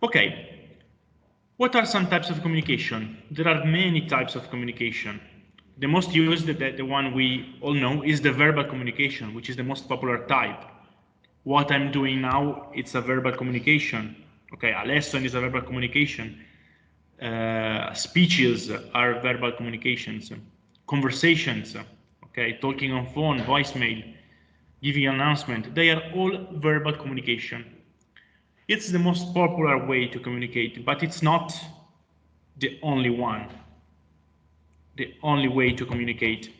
Okay, what are some types of communication? There are many types of communication. The most used, the one we all know, is the verbal communication, which is the most popular type. What I'm doing now, it's a verbal communication. Okay, a lesson is a verbal communication. Speeches are verbal communications. Conversations, okay, talking on phone, voicemail, giving an announcement, they are all verbal communication. It's the most popular way to communicate, but it's not the only one, the only way to communicate.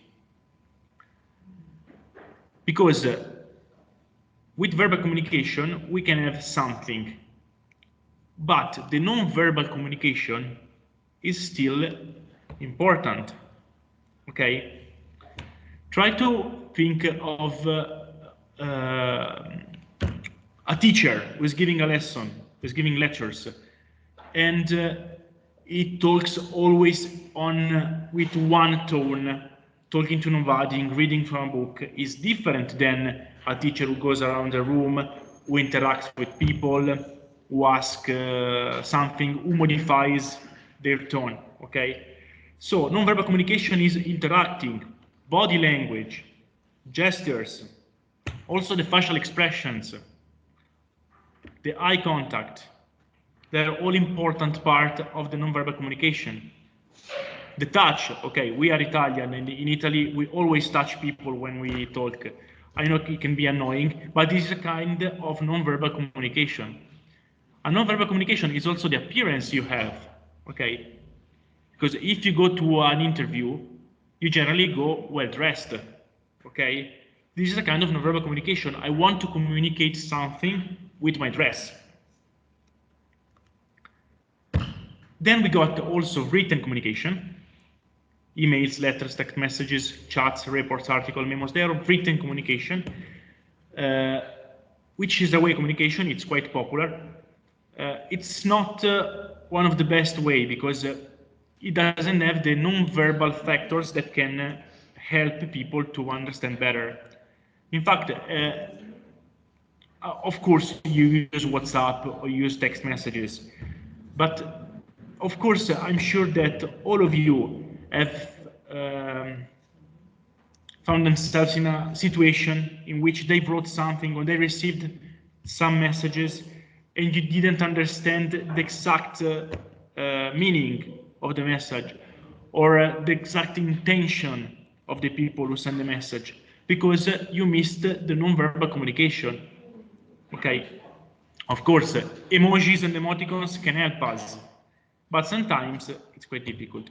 Because with verbal communication, we can have something, but the non-verbal communication is still important, okay? Try to think of a teacher who is giving a lesson, who is giving lectures, and he talks always with one tone, talking to nobody, reading from a book, is different than a teacher who goes around the room, who interacts with people, who asks something, who modifies their tone, okay? So non-verbal communication is interacting, body language, gestures, also the facial expressions, the eye contact. They're all important part of the non-verbal communication. The touch, okay, we are Italian, and in Italy we always touch people when we talk. I know it can be annoying, but this is a kind of non-verbal communication. A non-verbal communication is also the appearance you have, okay? Because if you go to an interview, you generally go well-dressed, okay? This is a kind of non-verbal communication. I want to communicate something with my dress. Then we got also written communication, emails, letters, text messages, chats, reports, articles, memos. They are written communication, which is a way of communication. It's quite popular. It's not one of the best way because it doesn't have the non-verbal factors that can help people to understand better. In fact, of course, you use WhatsApp or you use text messages, but of course, I'm sure that all of you have found themselves in a situation in which they wrote something or they received some messages and you didn't understand the exact meaning of the message or the exact intention of the people who send the message because you missed the non-verbal communication. Okay, of course, emojis and emoticons can help us, but sometimes it's quite difficult.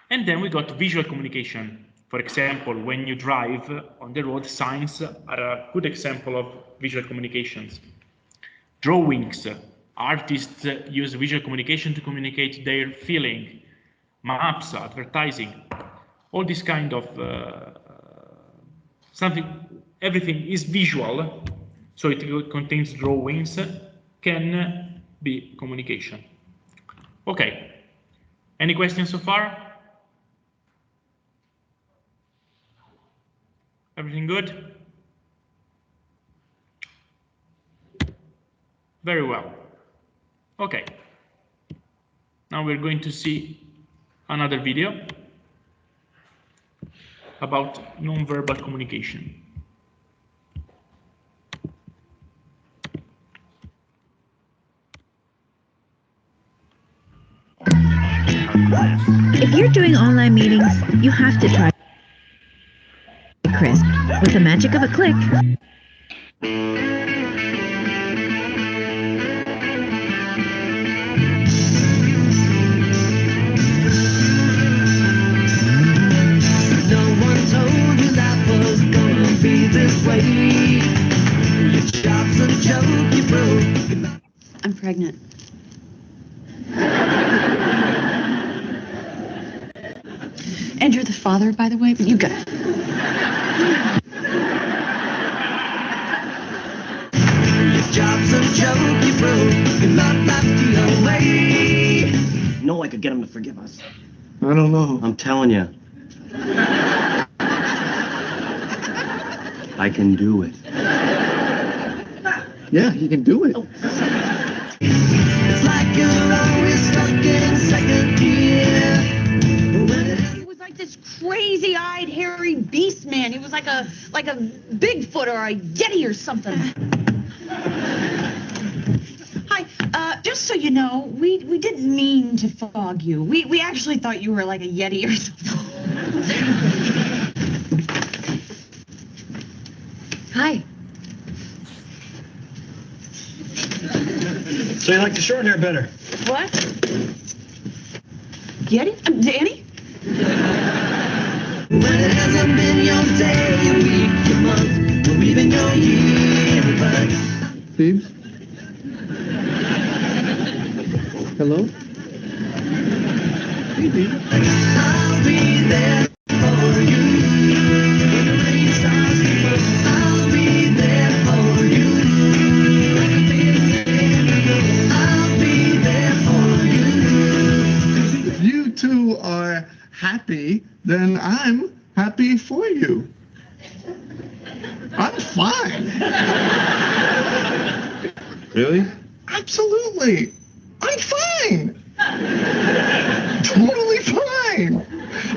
And then we got visual communication. For example, when you drive on the road, signs are a good example of visual communications. Drawings, artists use visual communication to communicate their feeling. Maps, advertising, all this kind of something, everything is visual, so it contains drawings, can be communication. Okay, any questions so far? Everything good? Very well. Okay, now we're going to see another video about non-verbal communication. If you're doing online meetings, you have to try Crisp. With the magic of a click, no one told you life was gonna be this way. Your job's a joke, you broke. I'm pregnant. And you're the father, by the way, but you got it. Your job's a joke, you broke. Your love left you away. You know I could get him to forgive us. I don't know. I'm telling you. I can do it. Yeah, you can do it. It's like like you're always stuck in second gear. When it He was like this crazy-eyed, hairy beast man. He was like a Bigfoot or a Yeti or something. Hi, just so you know, we didn't mean to fog you. We actually thought you were like a Yeti or something. Hi. So you like the short hair better? What? Yeti? Danny? When it hasn't been your day, your week, your month, or even your year, but Phoebes? Hello? Phoebe? I'll be there for you. When the rain starts to fall, I'll be there for you. Like a big I'll be there for you. If you two are happy, then I'm happy for you. I'm fine. Really? Absolutely. I'm fine. Totally fine.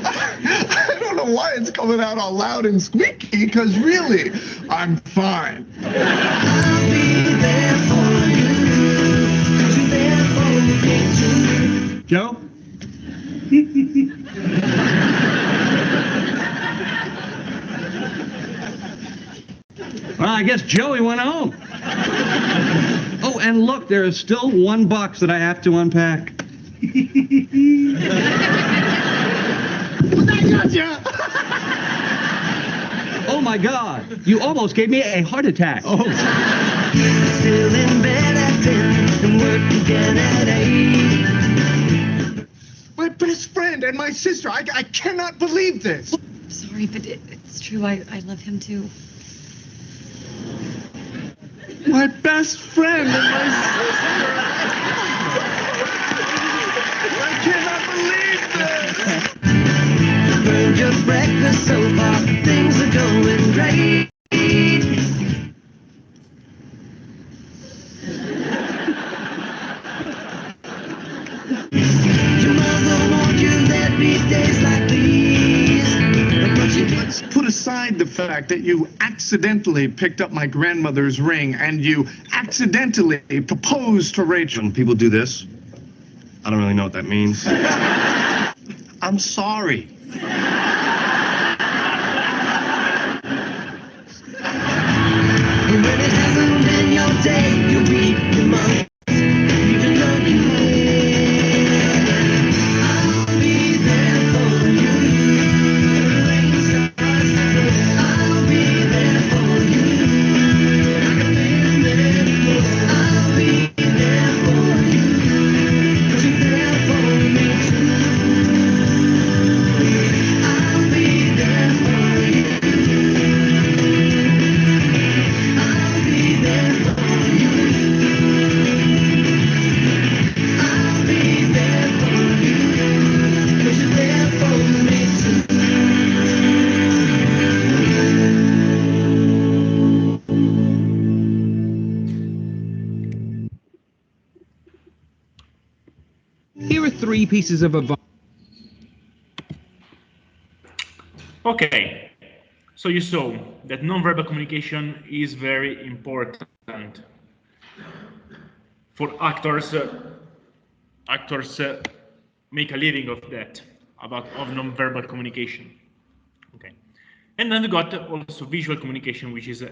I don't know why it's coming out all loud and squeaky, because really, I'm fine. I'll be there for you. 'Cause you're there for me too. Joe? Well, I guess Joey went home. Oh, and look, there is still one box that I have to unpack. I gotcha. Oh my God, you almost gave me a heart attack. Oh, Still in bed at 10 and work again at 8. my best friend and my sister. I cannot believe this. Sorry, but it's true. I love him too. My best friend and my sister. I cannot believe this. Burned your breakfast so far, things are going great. Your mother warned you there'd be days like these. But you Let's put aside the fact that you accidentally picked up my grandmother's ring and you accidentally proposed to Rachel. When people do this, I don't really know what that means. I'm sorry. And when it hasn't been your day, your week, your month, even your year, I'll be there for you. When the rain starts to fall, I'll be there for you. Like I've been there before, I'll be there for you. 'Cause you're there for me too. I'll be there for you. I'll be there for you. I'll be there for you. 'Cause you're there for me too. Here are 3 pieces of advice. Okay, so you saw that non-verbal communication is very important for actors. Actors make a living of that, of non-verbal communication. Okay, and then we got also visual communication, which is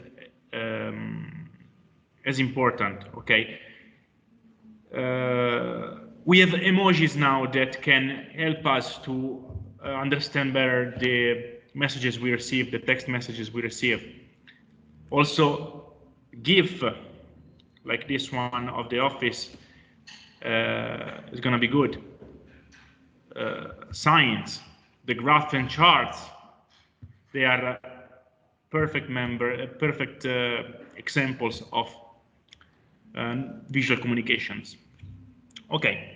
as important. Okay, we have emojis now that can help us to understand better the messages we receive, the text messages we receive. Also, GIF, like this one of The Office, is going to be good. Science, the graph and charts, they are perfect examples of visual communications. Okay.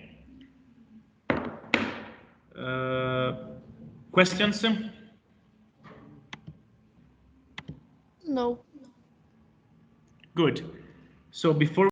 Questions? No. Good. So before